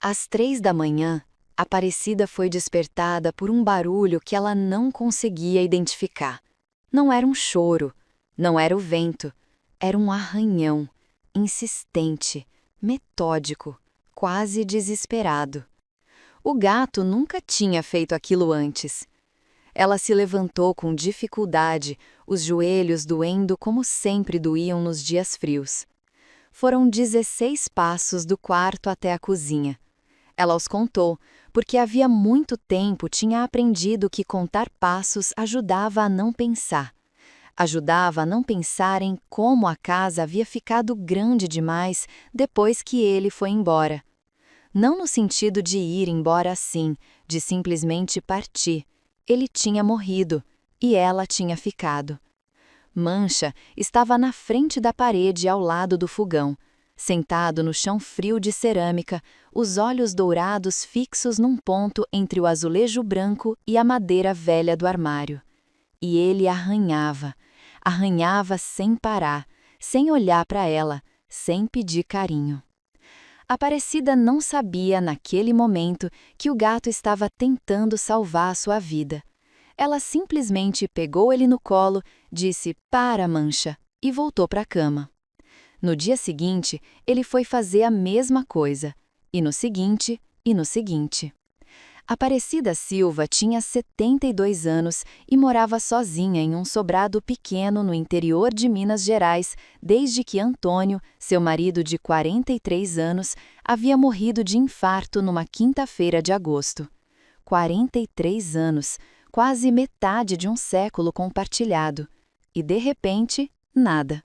Às 3 da manhã, Aparecida foi despertada por um barulho que ela não conseguia identificar. Não era um choro, não era o vento, era um arranhão, insistente, metódico, quase desesperado. O gato nunca tinha feito aquilo antes. Ela se levantou com dificuldade, os joelhos doendo como sempre doíam nos dias frios. Foram 16 passos do quarto até a cozinha. Ela os contou, porque havia muito tempo tinha aprendido que contar passos ajudava a não pensar. Ajudava a não pensar em como a casa havia ficado grande demais depois que ele foi embora. Não no sentido de ir embora assim, de simplesmente partir. Ele tinha morrido, e ela tinha ficado. Mancha estava na frente da parede ao lado do fogão, sentado no chão frio de cerâmica, os olhos dourados fixos num ponto entre o azulejo branco e a madeira velha do armário. E ele arranhava sem parar, sem olhar para ela, sem pedir carinho. Aparecida não sabia, naquele momento, que o gato estava tentando salvar sua vida. Ela simplesmente pegou ele no colo, disse "para, Mancha" e voltou para a cama. No dia seguinte, ele foi fazer a mesma coisa, e no seguinte, e no seguinte. Aparecida Silva tinha 72 anos e morava sozinha em um sobrado pequeno no interior de Minas Gerais, desde que Antônio, seu marido de 43 anos, havia morrido de infarto numa quinta-feira de agosto. 43 anos, quase metade de um século compartilhado. E, de repente, nada.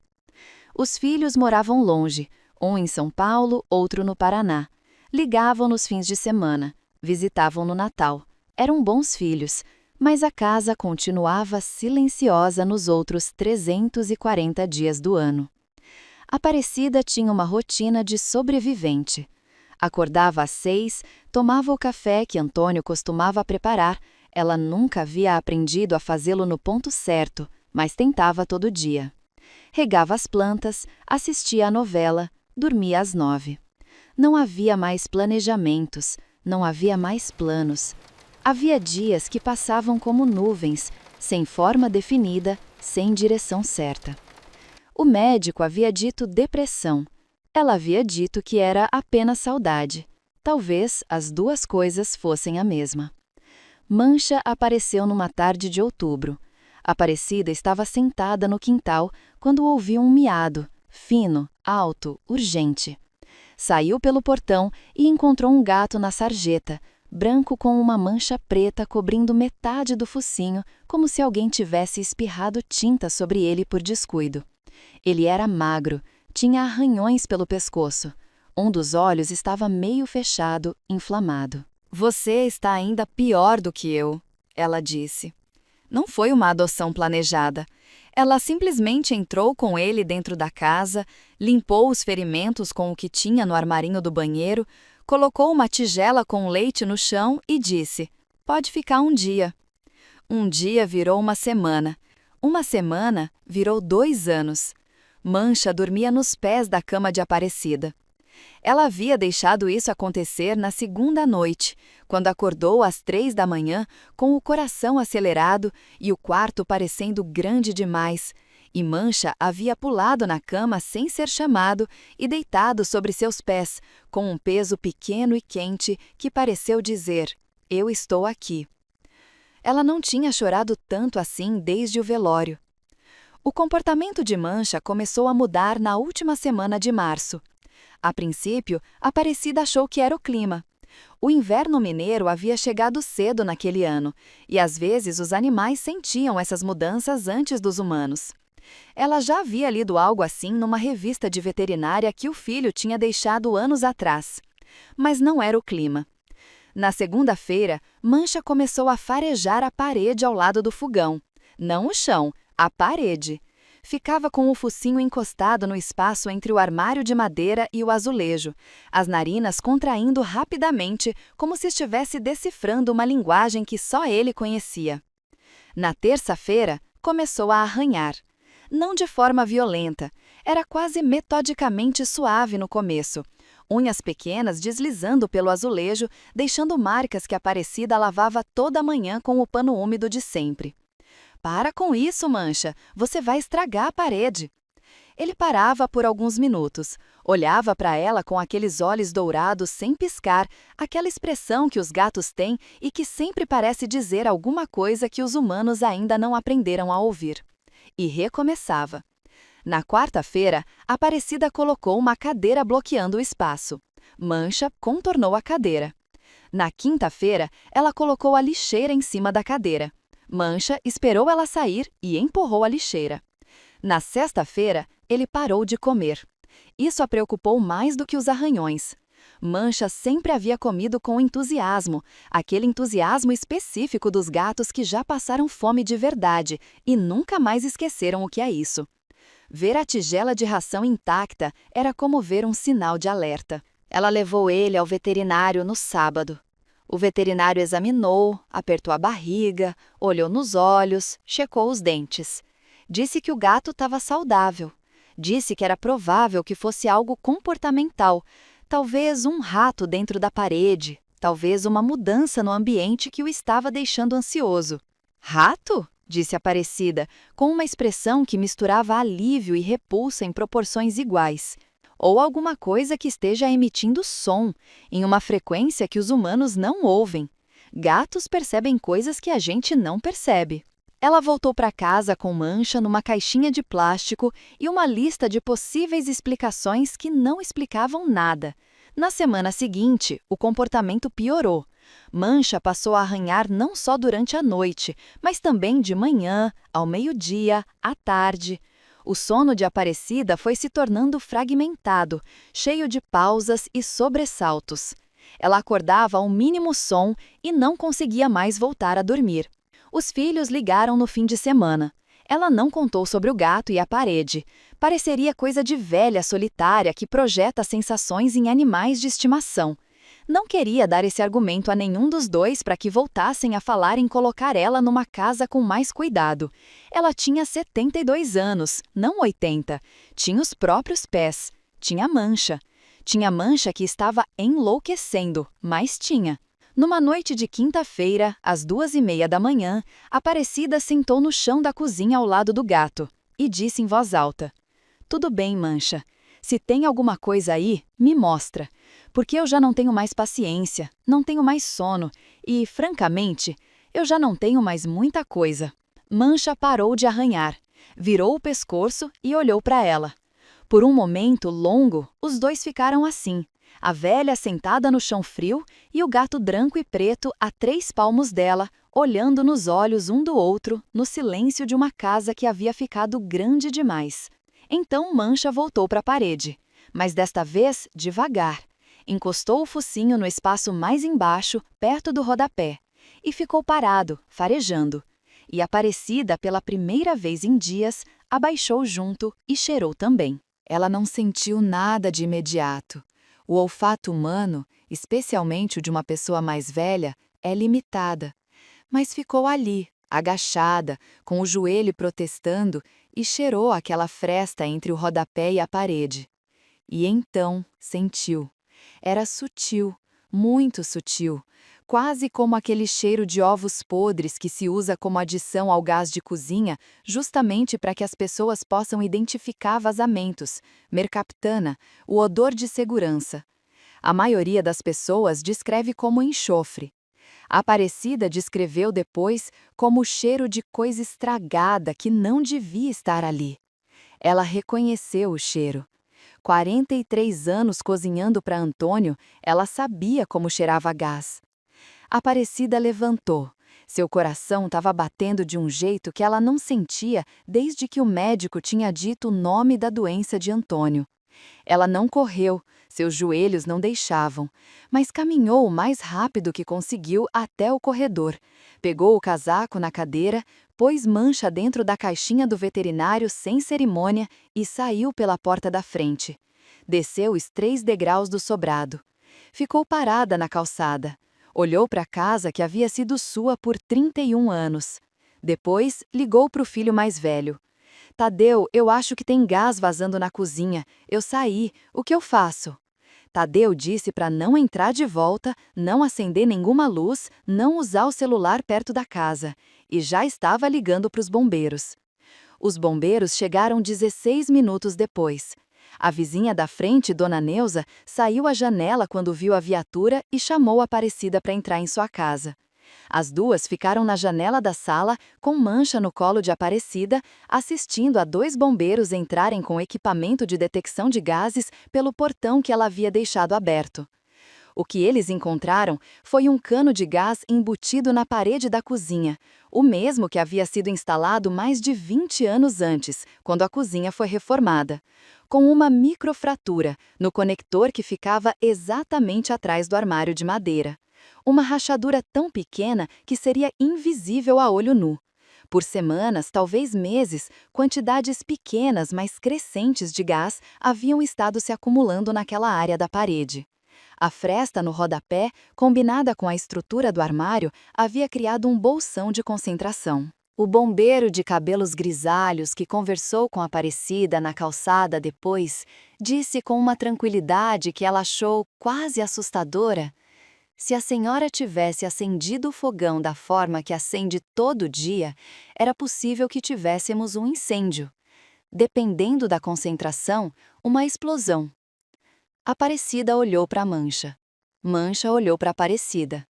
Os filhos moravam longe, um em São Paulo, outro no Paraná. Ligavam nos fins de semana. Visitavam no Natal. Eram bons filhos, mas a casa continuava silenciosa nos outros 340 dias do ano. Aparecida tinha uma rotina de sobrevivente. Acordava às 6, tomava o café que Antônio costumava preparar. Ela nunca havia aprendido a fazê-lo no ponto certo, mas tentava todo dia. Regava as plantas, assistia à novela, dormia às 9. Não havia mais planejamentos. Não havia mais planos. Havia dias que passavam como nuvens, sem forma definida, sem direção certa. O médico havia dito depressão. Ela havia dito que era apenas saudade. Talvez as duas coisas fossem a mesma. Mancha apareceu numa tarde de outubro. Aparecida estava sentada no quintal quando ouviu um miado, fino, alto, urgente. Saiu pelo portão e encontrou um gato na sarjeta, branco com uma mancha preta cobrindo metade do focinho, como se alguém tivesse espirrado tinta sobre ele por descuido. Ele era magro, tinha arranhões pelo pescoço. Um dos olhos estava meio fechado, inflamado. "Você está ainda pior do que eu", ela disse. Não foi uma adoção planejada. Ela simplesmente entrou com ele dentro da casa, limpou os ferimentos com o que tinha no armarinho do banheiro, colocou uma tigela com leite no chão e disse: "Pode ficar um dia". Um dia virou uma semana virou 2 anos. Mancha dormia nos pés da cama de Aparecida. Ela havia deixado isso acontecer na segunda noite, quando acordou às 3 da manhã com o coração acelerado e o quarto parecendo grande demais, e Mancha havia pulado na cama sem ser chamado e deitado sobre seus pés, com um peso pequeno e quente que pareceu dizer: "Eu estou aqui". Ela não tinha chorado tanto assim desde o velório. O comportamento de Mancha começou a mudar na última semana de março. A princípio, Aparecida achou que era o clima. O inverno mineiro havia chegado cedo naquele ano, e às vezes os animais sentiam essas mudanças antes dos humanos. Ela já havia lido algo assim numa revista de veterinária que o filho tinha deixado anos atrás. Mas não era o clima. Na segunda-feira, Mancha começou a farejar a parede ao lado do fogão. Não o chão, a parede. Ficava com o focinho encostado no espaço entre o armário de madeira e o azulejo, as narinas contraindo rapidamente, como se estivesse decifrando uma linguagem que só ele conhecia. Na terça-feira, começou a arranhar. Não de forma violenta, era quase metodicamente suave no começo. unhas pequenas deslizando pelo azulejo, deixando marcas que Aparecida lavava toda manhã com o pano úmido de sempre. Para com isso, Mancha, você vai estragar a parede. Ele parava por alguns minutos, olhava para ela com aqueles olhos dourados sem piscar, aquela expressão que os gatos têm e que sempre parece dizer alguma coisa que os humanos ainda não aprenderam a ouvir. E recomeçava. Na quarta-feira, Aparecida colocou uma cadeira bloqueando o espaço. Mancha contornou a cadeira. Na quinta-feira, ela colocou a lixeira em cima da cadeira. Mancha esperou ela sair e empurrou a lixeira. Na sexta-feira, ele parou de comer. Isso a preocupou mais do que os arranhões. Mancha sempre havia comido com entusiasmo, aquele entusiasmo específico dos gatos que já passaram fome de verdade e nunca mais esqueceram o que é isso. Ver a tigela de ração intacta era como ver um sinal de alerta. Ela levou ele ao veterinário no sábado. O veterinário examinou, apertou a barriga, olhou nos olhos, checou os dentes. Disse que o gato estava saudável. Disse que era provável que fosse algo comportamental, talvez um rato dentro da parede, talvez uma mudança no ambiente que o estava deixando ansioso. Rato? Disse Aparecida, com uma expressão que misturava alívio e repulsa em proporções iguais. Ou alguma coisa que esteja emitindo som, em uma frequência que os humanos não ouvem. Gatos percebem coisas que a gente não percebe. Ela voltou para casa com Mancha numa caixinha de plástico e uma lista de possíveis explicações que não explicavam nada. Na semana seguinte, o comportamento piorou. Mancha passou a arranhar não só durante a noite, mas também de manhã, ao meio-dia, à tarde. O sono de Aparecida foi se tornando fragmentado, cheio de pausas e sobressaltos. Ela acordava ao mínimo som e não conseguia mais voltar a dormir. Os filhos ligaram no fim de semana. Ela não contou sobre o gato e a parede. Pareceria coisa de velha solitária que projeta sensações em animais de estimação. Não queria dar esse argumento a nenhum dos dois para que voltassem a falar em colocar ela numa casa com mais cuidado. Ela tinha 72 anos, não 80. Tinha os próprios pés. Tinha Mancha. Tinha Mancha que estava enlouquecendo, mas tinha. Numa noite de quinta-feira, às 2h30 da manhã, Aparecida sentou no chão da cozinha ao lado do gato e disse em voz alta: "Tudo bem, Mancha. Se tem alguma coisa aí, me mostra. Porque eu já não tenho mais paciência, não tenho mais sono e, francamente, eu já não tenho mais muita coisa." Mancha parou de arranhar, virou o pescoço e olhou para ela. Por um momento longo, os dois ficaram assim. A velha sentada no chão frio e o gato branco e preto a 3 palmos dela, olhando nos olhos um do outro, no silêncio de uma casa que havia ficado grande demais. Então Mancha voltou para a parede, mas desta vez devagar. Encostou o focinho no espaço mais embaixo, perto do rodapé, e ficou parado, farejando. E Aparecida, pela primeira vez em dias, abaixou junto e cheirou também. Ela não sentiu nada de imediato. O olfato humano, especialmente o de uma pessoa mais velha, é limitada. Mas ficou ali, agachada, com o joelho protestando, e cheirou aquela fresta entre o rodapé e a parede. E então sentiu. Era sutil, muito sutil, quase como aquele cheiro de ovos podres que se usa como adição ao gás de cozinha, justamente para que as pessoas possam identificar vazamentos, mercaptana, o odor de segurança. A maioria das pessoas descreve como enxofre. A Aparecida descreveu depois como o cheiro de coisa estragada que não devia estar ali. Ela reconheceu o cheiro. 43 anos cozinhando para Antônio, ela sabia como cheirava gás. A Aparecida levantou. Seu coração estava batendo de um jeito que ela não sentia desde que o médico tinha dito o nome da doença de Antônio. Ela não correu, seus joelhos não deixavam, mas caminhou o mais rápido que conseguiu até o corredor. Pegou o casaco na cadeira, pôs Mancha dentro da caixinha do veterinário sem cerimônia e saiu pela porta da frente. Desceu os 3 degraus do sobrado. Ficou parada na calçada. Olhou para a casa que havia sido sua por 31 anos. Depois, ligou para o filho mais velho. "Tadeu, eu acho que tem gás vazando na cozinha. Eu saí. O que eu faço?" Tadeu disse para não entrar de volta, não acender nenhuma luz, não usar o celular perto da casa, e já estava ligando para os bombeiros. Os bombeiros chegaram 16 minutos depois. A vizinha da frente, Dona Neuza, saiu à janela quando viu a viatura e chamou a Aparecida para entrar em sua casa. As duas ficaram na janela da sala, com Mancha no colo de Aparecida, assistindo a 2 bombeiros entrarem com equipamento de detecção de gases pelo portão que ela havia deixado aberto. O que eles encontraram foi um cano de gás embutido na parede da cozinha, o mesmo que havia sido instalado mais de 20 anos antes, quando a cozinha foi reformada, com uma microfratura no conector que ficava exatamente atrás do armário de madeira. Uma rachadura tão pequena que seria invisível a olho nu. Por semanas, talvez meses, quantidades pequenas, mas crescentes de gás haviam estado se acumulando naquela área da parede. A fresta no rodapé, combinada com a estrutura do armário, havia criado um bolsão de concentração. O bombeiro de cabelos grisalhos que conversou com a Aparecida na calçada depois, disse com uma tranquilidade que ela achou quase assustadora: se a senhora tivesse acendido o fogão da forma que acende todo dia, era possível que tivéssemos um incêndio. Dependendo da concentração, uma explosão. Aparecida olhou para Mancha. Mancha olhou para Aparecida.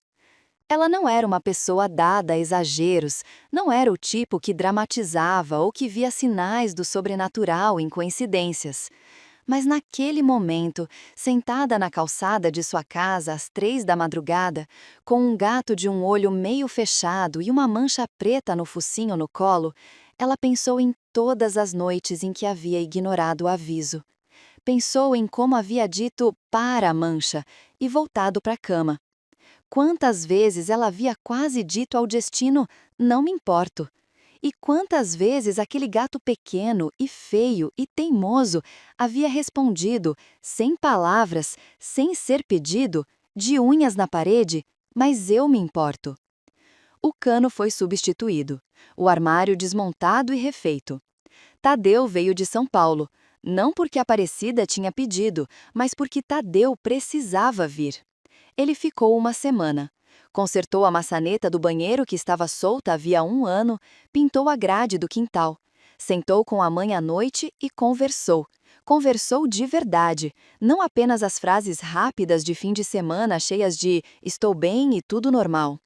Ela não era uma pessoa dada a exageros, não era o tipo que dramatizava ou que via sinais do sobrenatural em coincidências. Mas naquele momento, sentada na calçada de sua casa às 3 da madrugada, com um gato de um olho meio fechado e uma mancha preta no focinho no colo, ela pensou em todas as noites em que havia ignorado o aviso. Pensou em como havia dito "para a mancha" e voltado para a cama. Quantas vezes ela havia quase dito ao destino "não me importo". E quantas vezes aquele gato pequeno e feio e teimoso havia respondido, sem palavras, sem ser pedido, de unhas na parede: "mas eu me importo". O cano foi substituído, o armário desmontado e refeito. Tadeu veio de São Paulo, não porque Aparecida tinha pedido, mas porque Tadeu precisava vir. Ele ficou uma semana. Consertou a maçaneta do banheiro que estava solta havia 1 ano, pintou a grade do quintal. Sentou com a mãe à noite e conversou. Conversou de verdade, não apenas as frases rápidas de fim de semana cheias de "estou bem e tudo normal".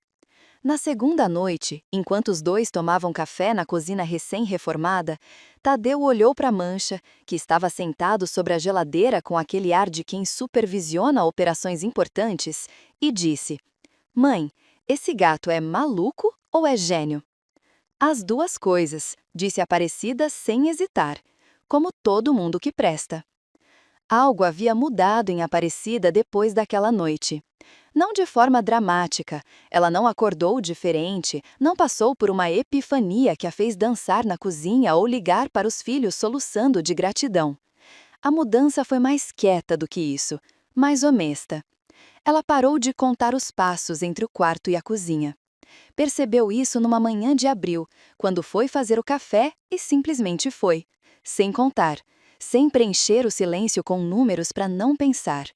Na segunda noite, enquanto os dois tomavam café na cozinha recém-reformada, Tadeu olhou para Mancha, que estava sentado sobre a geladeira com aquele ar de quem supervisiona operações importantes, e disse: "Mãe, esse gato é maluco ou é gênio?" "As duas coisas", disse Aparecida sem hesitar, "como todo mundo que presta". Algo havia mudado em Aparecida depois daquela noite. Não de forma dramática, ela não acordou diferente, não passou por uma epifania que a fez dançar na cozinha ou ligar para os filhos soluçando de gratidão. A mudança foi mais quieta do que isso, mais honesta. Ela parou de contar os passos entre o quarto e a cozinha. Percebeu isso numa manhã de abril, quando foi fazer o café e simplesmente foi, sem contar, sem preencher o silêncio com números para não pensar.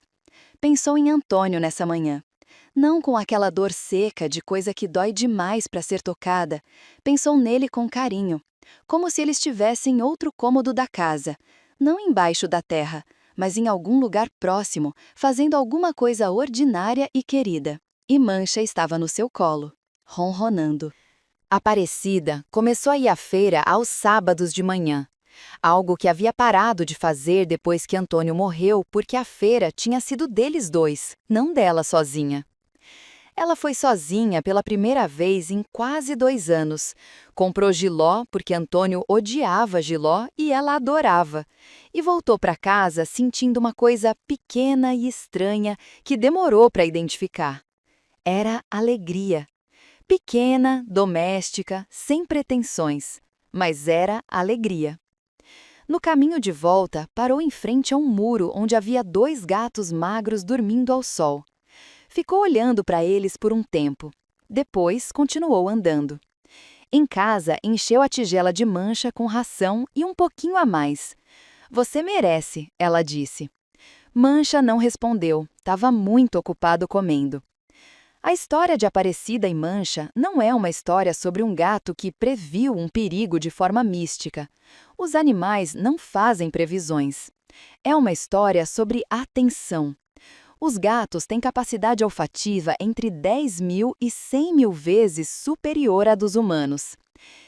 Pensou em Antônio nessa manhã. Não com aquela dor seca de coisa que dói demais para ser tocada. Pensou nele com carinho, como se ele estivesse em outro cômodo da casa, não embaixo da terra, mas em algum lugar próximo, fazendo alguma coisa ordinária e querida. E Mancha estava no seu colo, ronronando. Aparecida começou a ir à feira aos sábados de manhã. Algo que havia parado de fazer depois que Antônio morreu, porque a feira tinha sido deles dois, não dela sozinha. Ela foi sozinha pela primeira vez em quase 2 anos. Comprou jiló porque Antônio odiava jiló e ela adorava. E voltou para casa sentindo uma coisa pequena e estranha que demorou para identificar. Era alegria. Pequena, doméstica, sem pretensões. Mas era alegria. No caminho de volta, parou em frente a um muro onde havia 2 gatos magros dormindo ao sol. Ficou olhando para eles por um tempo. Depois, continuou andando. Em casa, encheu a tigela de Mancha com ração e um pouquinho a mais. "Você merece", ela disse. Mancha não respondeu, estava muito ocupado comendo. A história de Aparecida e Mancha não é uma história sobre um gato que previu um perigo de forma mística. Os animais não fazem previsões. É uma história sobre atenção. Os gatos têm capacidade olfativa entre 10.000 e 100.000 vezes superior à dos humanos.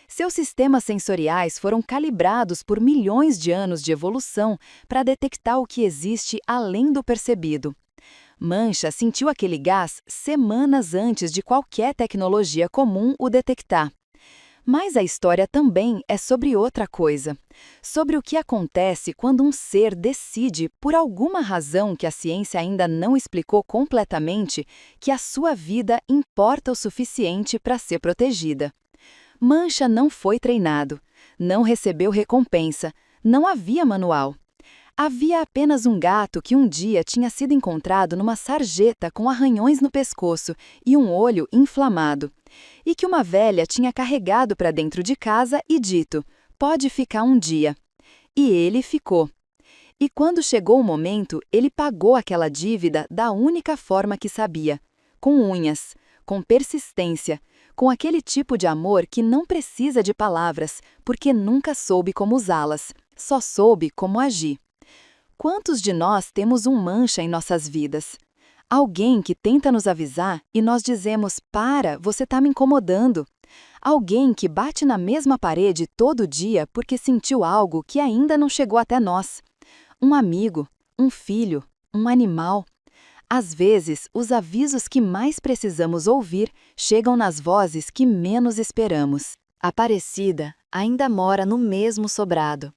Seus sistemas sensoriais foram calibrados por milhões de anos de evolução para detectar o que existe além do percebido. Mancha sentiu aquele gás semanas antes de qualquer tecnologia comum o detectar. Mas a história também é sobre outra coisa. Sobre o que acontece quando um ser decide, por alguma razão que a ciência ainda não explicou completamente, que a sua vida importa o suficiente para ser protegida. Mancha não foi treinado, não recebeu recompensa, não havia manual. Havia apenas um gato que um dia tinha sido encontrado numa sarjeta com arranhões no pescoço e um olho inflamado, e que uma velha tinha carregado para dentro de casa e dito: "Pode ficar um dia." E ele ficou. E quando chegou o momento, ele pagou aquela dívida da única forma que sabia: com unhas, com persistência, com aquele tipo de amor que não precisa de palavras, porque nunca soube como usá-las, só soube como agir. Quantos de nós temos um Mancha em nossas vidas? Alguém que tenta nos avisar e nós dizemos: "Para, você está me incomodando." Alguém que bate na mesma parede todo dia porque sentiu algo que ainda não chegou até nós. Um amigo, um filho, um animal. Às vezes, os avisos que mais precisamos ouvir chegam nas vozes que menos esperamos. Aparecida ainda mora no mesmo sobrado.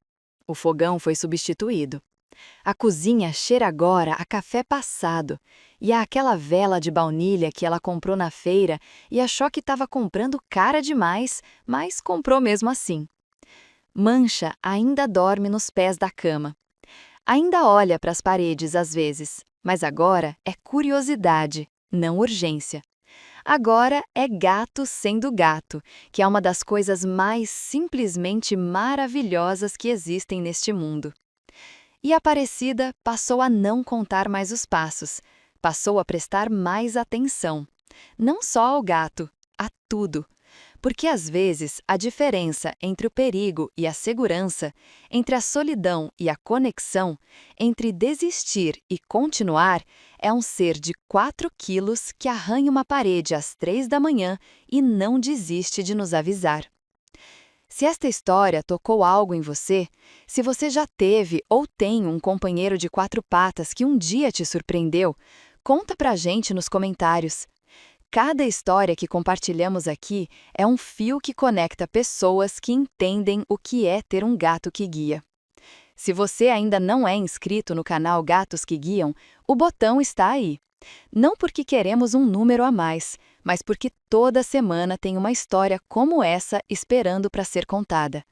O fogão foi substituído. A cozinha cheira agora a café passado e a aquela vela de baunilha que ela comprou na feira e achou que estava comprando cara demais, mas comprou mesmo assim. Mancha ainda dorme nos pés da cama. Ainda olha para as paredes às vezes, mas agora é curiosidade, não urgência. Agora é gato sendo gato, que é uma das coisas mais simplesmente maravilhosas que existem neste mundo. E Aparecida passou a não contar mais os passos, passou a prestar mais atenção. Não só ao gato, a tudo. Porque às vezes a diferença entre o perigo e a segurança, entre a solidão e a conexão, entre desistir e continuar, é um ser de 4 quilos que arranha uma parede às 3 da manhã e não desiste de nos avisar. Se esta história tocou algo em você, se você já teve ou tem um companheiro de 4 patas que um dia te surpreendeu, conta pra gente nos comentários. Cada história que compartilhamos aqui é um fio que conecta pessoas que entendem o que é ter um gato que guia. Se você ainda não é inscrito no canal Gatos que Guiam, o botão está aí. Não porque queremos um número a mais, mas porque toda semana tem uma história como essa esperando para ser contada.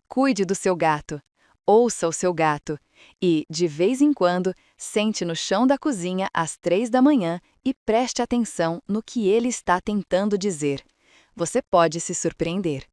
Cuide do seu gato, ouça o seu gato e, de vez em quando, sente no chão da cozinha às 3 da manhã e preste atenção no que ele está tentando dizer. Você pode se surpreender.